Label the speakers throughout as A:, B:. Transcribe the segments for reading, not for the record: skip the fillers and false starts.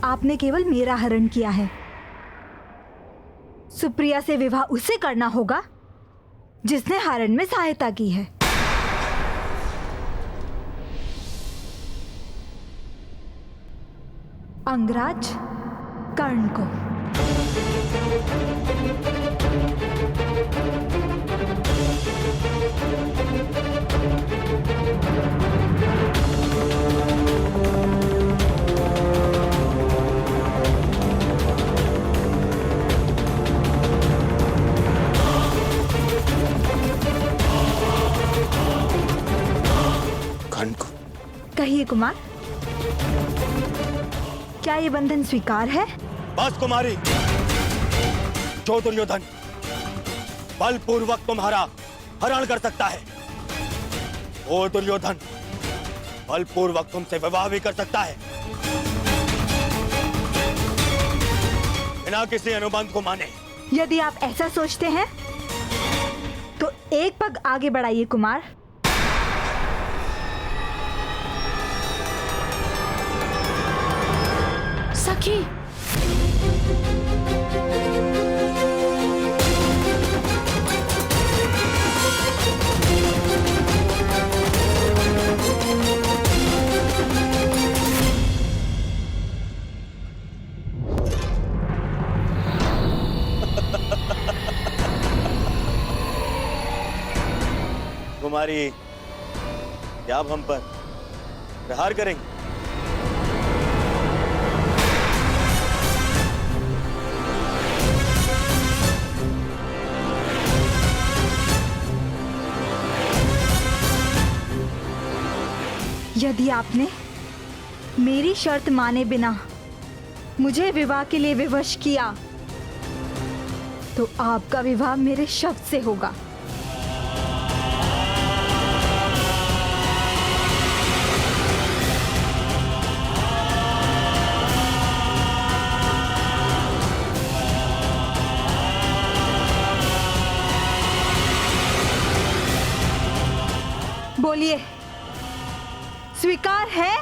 A: आपने केवल मेरा हरण किया है। सुप्रिया से विवाह उसे करना होगा जिसने हरण में सहायता की है। अंगराज कर्ण को।
B: कर्ण को।
A: कहिए कुमार, क्या ये बंधन स्वीकार है?
B: बस कुमारी, जो दुर्योधन बलपूर्वक तुम्हारा हरण कर सकता है, वो दुर्योधन बलपूर्वक तुमसे विवाह भी कर सकता है, बिना किसी अनुबंध को माने।
A: यदि आप ऐसा सोचते हैं तो एक पग आगे बढ़ाइए कुमार।
C: सखी,
B: कुमारी, क्या आप हम पर प्रहार करेंगे?
A: यदि आपने मेरी शर्त माने बिना मुझे विवाह के लिए विवश किया तो आपका विवाह मेरे शब्द से होगा। बोलिए, स्वीकार है?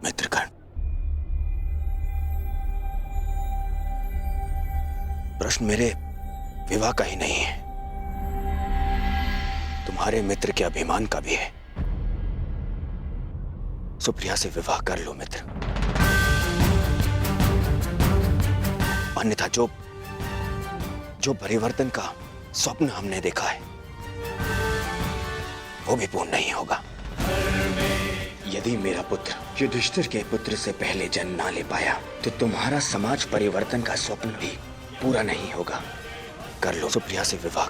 B: मित्रगण, प्रश्न मेरे विवाह का ही नहीं है, तुम्हारे मित्र के अभिमान का भी है। सुप्रिया से विवाह कर लो मित्र, अन्यथा जो परिवर्तन का स्वप्न हमने देखा है वो भी पूर्ण नहीं होगा। यदि मेरा पुत्र युधिष्ठिर के पुत्र से पहले जन्म ना ले पाया तो तुम्हारा समाज परिवर्तन का स्वप्न भी पूरा नहीं होगा। कर लो सुप्रिया से विवाह।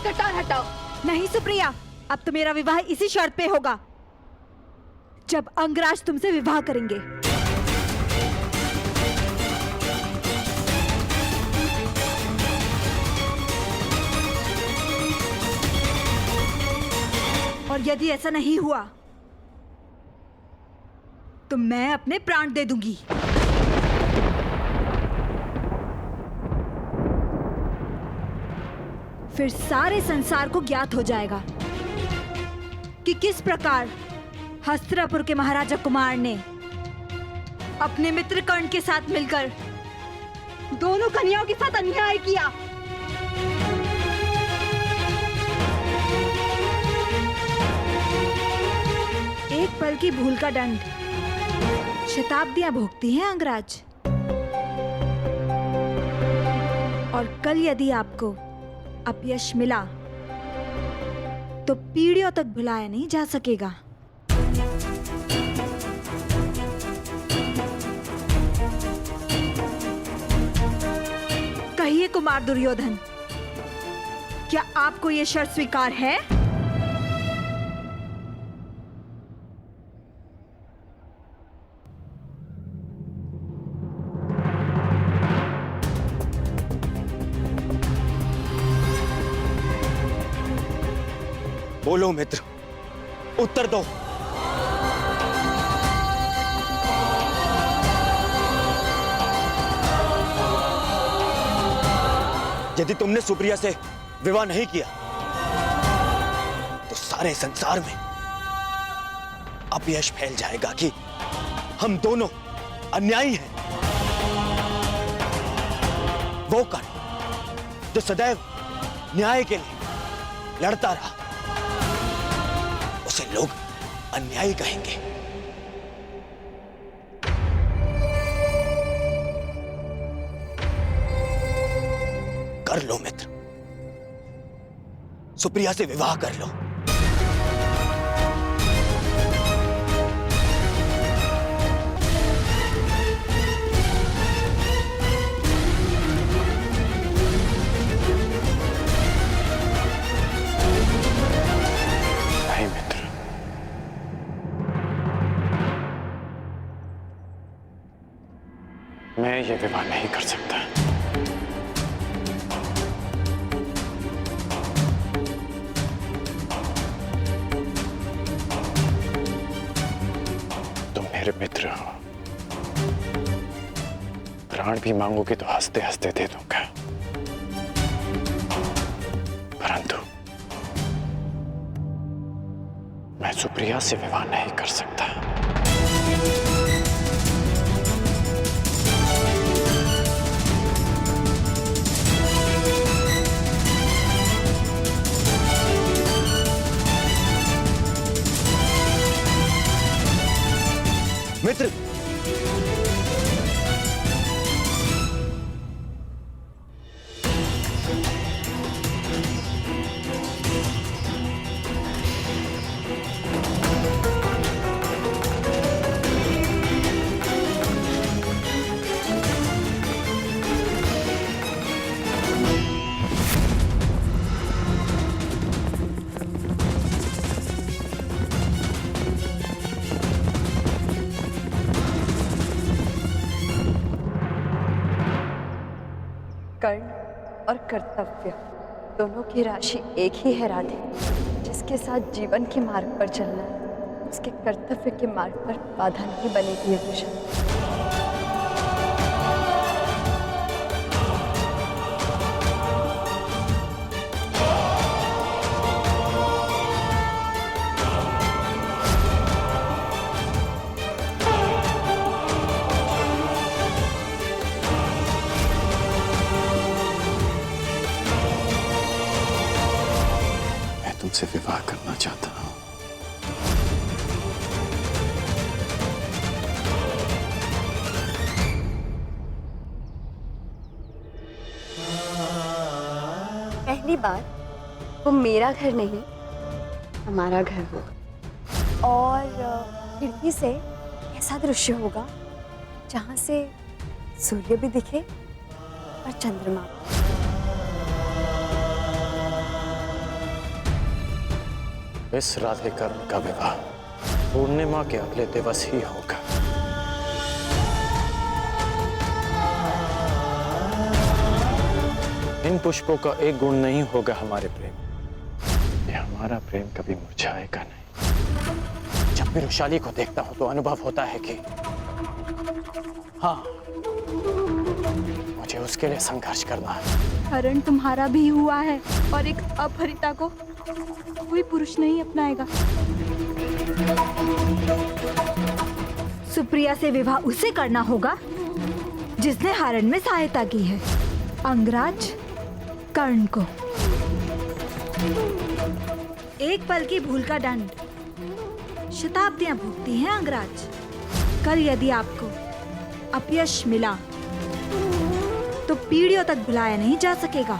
C: कटार हटाओ।
A: नहीं सुप्रिया, अब तो मेरा विवाह इसी शर्त पे होगा, जब अंगराज तुमसे विवाह करेंगे। और यदि ऐसा नहीं हुआ तो मैं अपने प्राण दे दूंगी। फिर सारे संसार को ज्ञात हो जाएगा कि किस प्रकार हस्तिनापुर के महाराजा कुमार ने अपने मित्र कर्ण के साथ मिलकर दोनों कन्याओं के साथ अन्याय किया। एक पल की भूल का दंड शताब्दियां भोगती हैं अंगराज। और कल यदि आपको अपयश मिला तो पीढ़ियों तक भुलाया नहीं जा सकेगा। कहिए कुमार दुर्योधन, क्या आपको यह शर्त स्वीकार है?
B: बोलो मित्र, उत्तर दो। यदि तुमने सुप्रिया से विवाह नहीं किया तो सारे संसार में अपयश फैल जाएगा कि हम दोनों अन्यायी हैं। वो कर्ण जो सदैव न्याय के लिए लड़ता रहा, उसे लोग अन्यायी कहेंगे। कर लो मित्र, सुप्रिया से विवाह कर लो।
C: नहीं मित्र, मैं ये विवाह नहीं कर सकता। मेरे मित्र हो, प्राण भी मांगोगे तो हंसते हंसते दे दूंगा, परंतु मैं सुप्रिया से विवाह नहीं कर सकता।
B: मित्र,
D: कर्ण और कर्तव्य दोनों की राशि एक ही है राधे। जिसके साथ जीवन के मार्ग पर चलना है, उसके कर्तव्य के मार्ग पर बाधा नहीं बनेगी ये विषय।
C: तुमसे विवाह करना चाहता हूं।
D: पहली बार वो मेरा घर नहीं हमारा घर होगा, और खिड़की से ऐसा दृश्य होगा जहां से सूर्य भी दिखे और चंद्रमा।
C: इस राधे कर्ण का विवाह पूर्णिमा के अगले दिवस ही होगा। इन पुष्पों का एक गुण नहीं होगा हमारे प्रेम, ये हमारा प्रेम कभी मुरझाएगा नहीं। जब भी रुशाली को देखता हूं तो अनुभव होता है कि हाँ, मुझे उसके लिए संघर्ष करना है।
E: हरण तुम्हारा भी हुआ है और एक अपहरिता को कोई पुरुष नहीं अपनाएगा।
A: सुप्रिया से विवाह उसे करना होगा जिसने हरण में सहायता की है, अंगराज कर्ण को। एक पल की भूल का दंड शताब्दियां भुगती हैं अंगराज। कल यदि आपको अपयश मिला तो पीढ़ियों तक भुलाया नहीं जा सकेगा।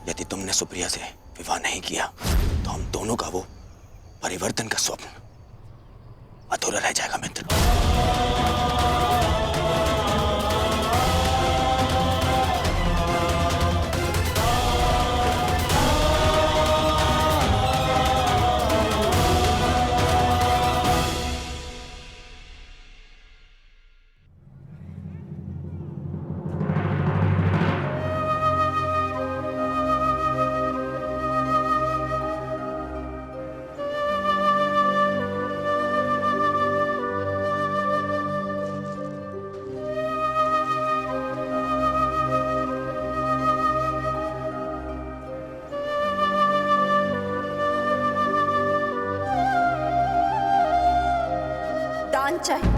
B: यदि तुमने सुप्रिया से विवाह नहीं किया तो हम दोनों का वो परिवर्तन का स्वप्न अधूरा रह जाएगा मित्र।
D: दान चाहिए।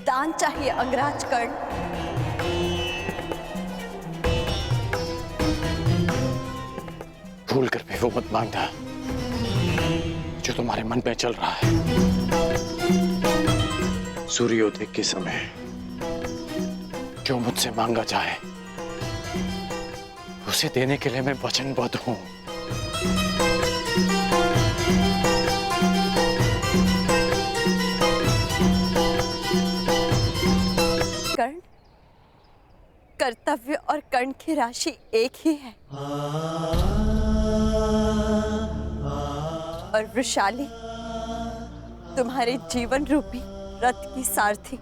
D: दान चाहिए अंगराज कर्ण।
C: भूल कर भी वो मत मांगना जो तुम्हारे मन में चल रहा है। सूर्योदय के समय जो मुझसे मांगा जाए उसे देने के लिए मैं वचनबद्ध हूं।
D: कर्ण, कर्तव्य और कर्ण की राशि एक ही है। और वृषाली तुम्हारे जीवन रूपी रथ की सारथी।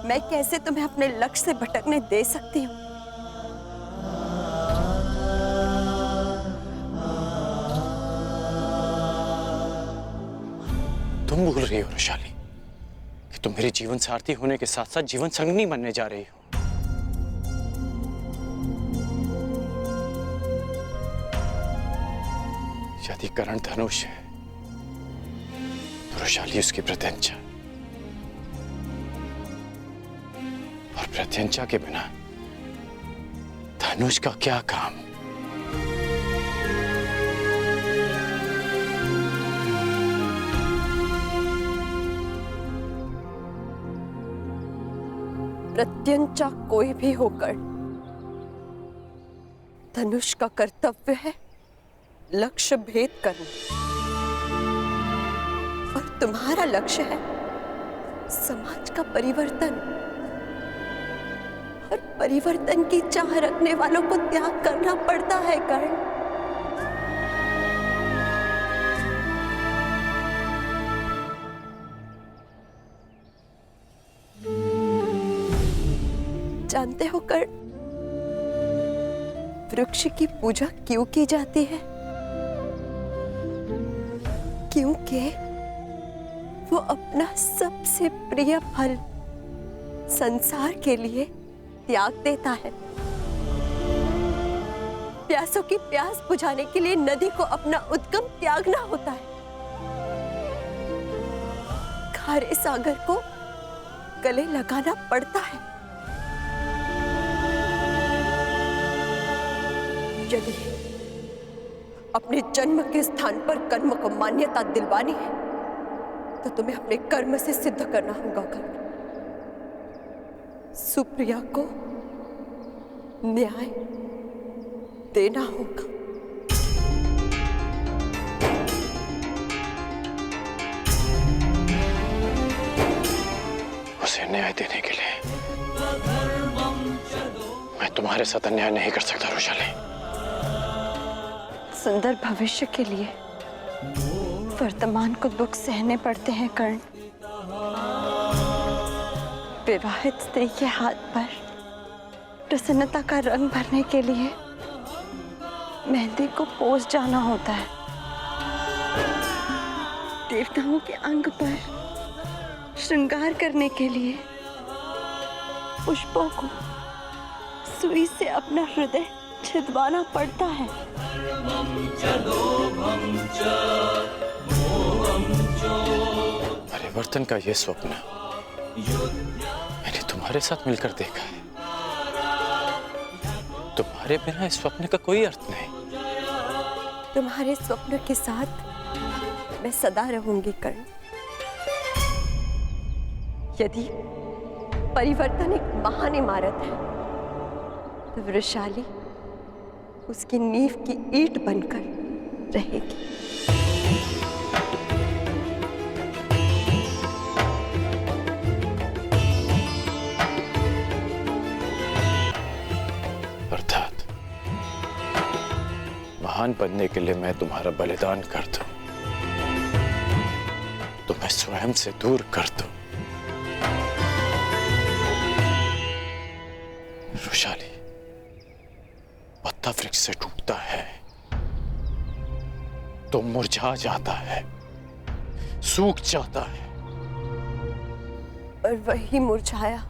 D: मैं कैसे तुम्हें अपने लक्ष्य से भटकने दे सकती हूँ?
C: तुम भूल रही हो वृषाली कि तुम मेरे जीवन सारथी होने के साथ साथ जीवन संगनी बनने जा रही हो। यदि कर्ण धनुष है तो वृषाली उसकी प्रत्यंचा, और प्रत्यंचा के बिना धनुष का क्या काम?
D: प्रत्यंचा कोई भी होकर धनुष का कर्तव्य है लक्ष्य भेद करना, और तुम्हारा लक्ष्य है समाज का परिवर्तन। और परिवर्तन की चाह रखने वालों को त्याग करना पड़ता है कर्ण। जानते हो कर्ण, वृक्ष की पूजा क्यों की जाती है? क्योंकि वो अपना सबसे प्रिय फल संसार के लिए त्याग देता है। प्यासों की प्यास बुझाने के लिए नदी को अपना उद्गम त्यागना होता है। खारे सागर को गले लगाना पड़ता है। यदि अपने जन्म के स्थान पर कर्म को मान्यता दिलवानी है तो तुम्हें अपने कर्म से सिद्ध करना होगा कर्ण। सुप्रिया को न्याय देना होगा।
C: उसे न्याय देने के लिए मैं तुम्हारे साथ अन्याय नहीं कर सकता वृषाली।
D: सुंदर भविष्य के लिए वर्तमान को दुख सहने पड़ते हैं कर्ण। विवाहित स्त्री के हाथ पर प्रसन्नता का रंग भरने के लिए मेहंदी को पोंछ जाना होता है। देवताओं के अंग पर श्रृंगार करने के लिए पुष्पों को सुई से अपना हृदय छिदवाना पड़ता है।
C: परिवर्तन का ये स्वप्न मैंने तुम्हारे साथ मिलकर देखा है। तुम्हारे बिना इस स्वप्न का कोई अर्थ नहीं।
D: तुम्हारे स्वप्न के साथ मैं सदा रहूंगी कर्ण। यदि परिवर्तन एक महान इमारत है तो वृषाली उसकी नींव की ईंट बनकर रहेगी।
C: अर्थात महान बनने के लिए मैं तुम्हारा बलिदान कर दूं, तुम्हें स्वयं से दूर कर दूं। वृषाली, पत्ता वृक्ष से टूटता है तो मुरझा जाता है, सूख जाता है।
D: और वही मुरझाया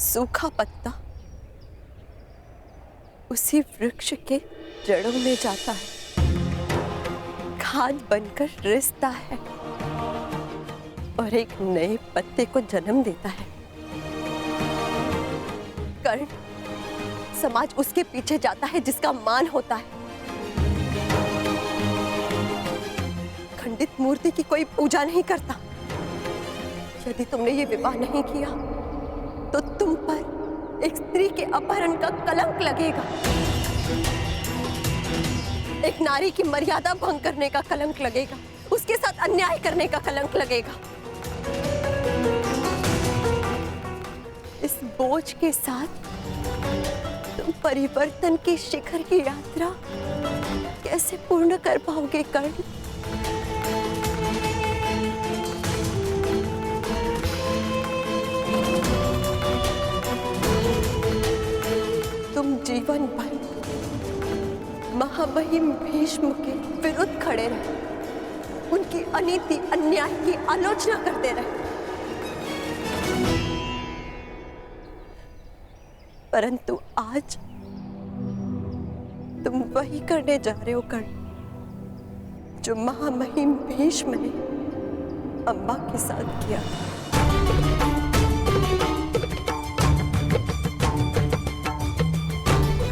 D: सूखा पत्ता उसी वृक्ष के जड़ों में जाता है, खाद बनकर रिसता है और एक नए पत्ते को जन्म देता है। कर्ण, समाज उसके पीछे जाता है जिसका मान होता है। खंडित मूर्ति की कोई पूजा नहीं करता। यदि तुमने ये विवाह नहीं किया तो तुम पर एक स्त्री के अपहरण का कलंक लगेगा, एक नारी की मर्यादा भंग करने का कलंक लगेगा, उसके साथ अन्याय करने का कलंक लगेगा। इस बोझ के साथ तुम परिवर्तन के शिखर की यात्रा कैसे पूर्ण कर पाओगे कर्ण? तुम जीवन भर महामहिम भीष्म के विरुद्ध खड़े रहे, उनकी अनीति अन्याय की आलोचना करते रहे, परंतु आज तुम वही करने जा रहे हो कर्ण जो महामहिम भीष्म ने अम्बा के साथ किया।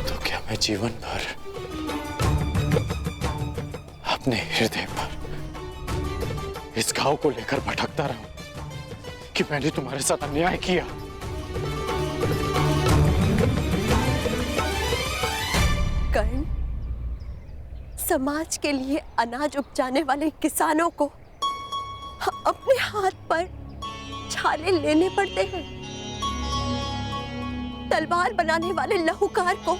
C: तो क्या मैं जीवन भर अपने हृदय पर इस घाव को लेकर भटकता रहूं कि मैंने तुम्हारे साथ अन्याय किया?
D: कर्ण, समाज के लिए अनाज उपजाने वाले किसानों को अपने हाथ पर छाले लेने पड़ते हैं। तलवार बनाने वाले लहूकार को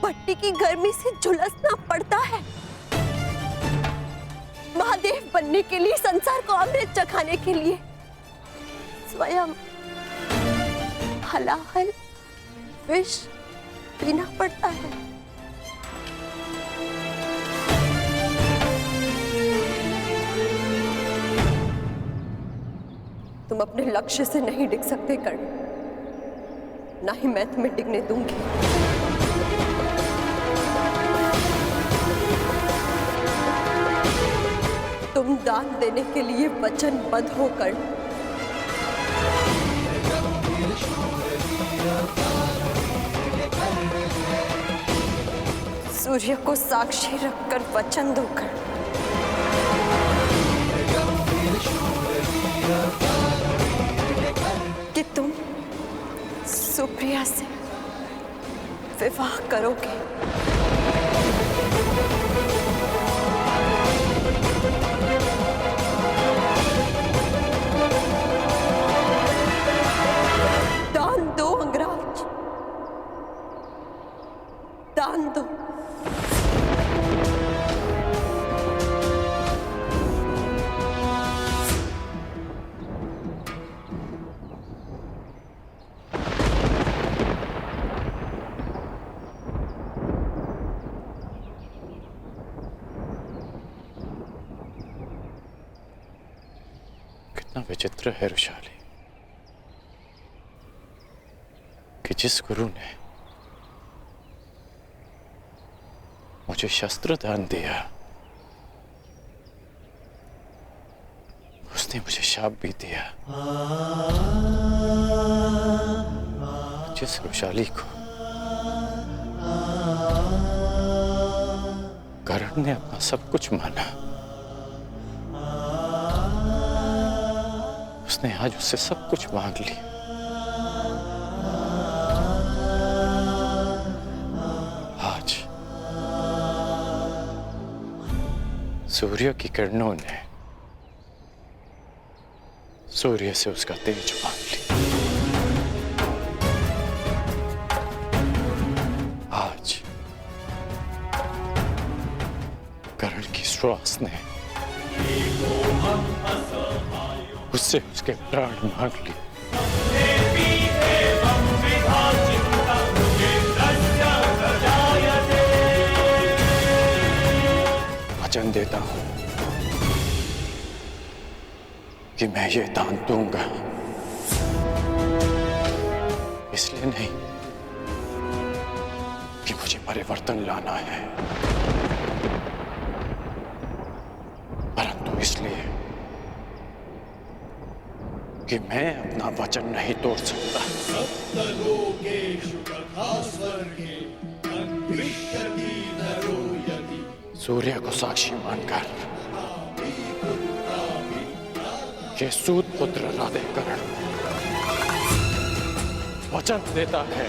D: भट्टी की गर्मी से झुलसना पड़ता है। महादेव बनने के लिए, संसार को अमृत चखाने के लिए स्वयं हलाहल विष पीना पड़ता है। तुम अपने लक्ष्य से नहीं डिग सकते कर्ण, ना ही मैं तुम्हें डिगने दूंगी। तुम दान देने के लिए वचनबद्ध हो कर्ण। सूर्य को साक्षी रखकर वचन दो कर्ण। कि तुम सुप्रिया से विवाह करोगे। दान दो अंगराज, दान दो।
C: कितना विचित्र है रुशाली कि जिस गुरु ने मुझे शस्त्र दान दिया, उसने मुझे शाप भी दिया। जिस रुशाली को करण ने अपना सब कुछ माना, उसने आज उससे सब कुछ मांग लिया। आज सूर्य की किरणों ने सूर्य से उसका तेज मांग लिया। आज करण की श्वास ने उससे उसके प्राण मांग लिए। वचन देता हूं कि मैं ये दान दूंगा, इसलिए नहीं कि मुझे परिवर्तन लाना है, परंतु इसलिए कि मैं अपना वचन नहीं तोड़ सकता। सूर्य को साक्षी मानकर ये सूत पुत्र राधेकरण वचन देता है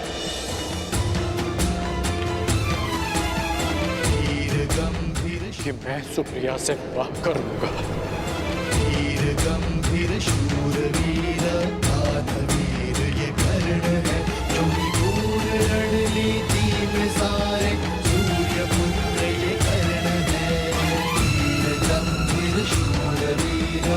C: कि मैं सुप्रिया से विवाह करूंगा।
F: गंभीर शूरवीर वीर ये कर्ण है, जो घोर रणनीति में सारे सूर्य पुत्र ये कर्ण है। वीर गंभीर शूरवीर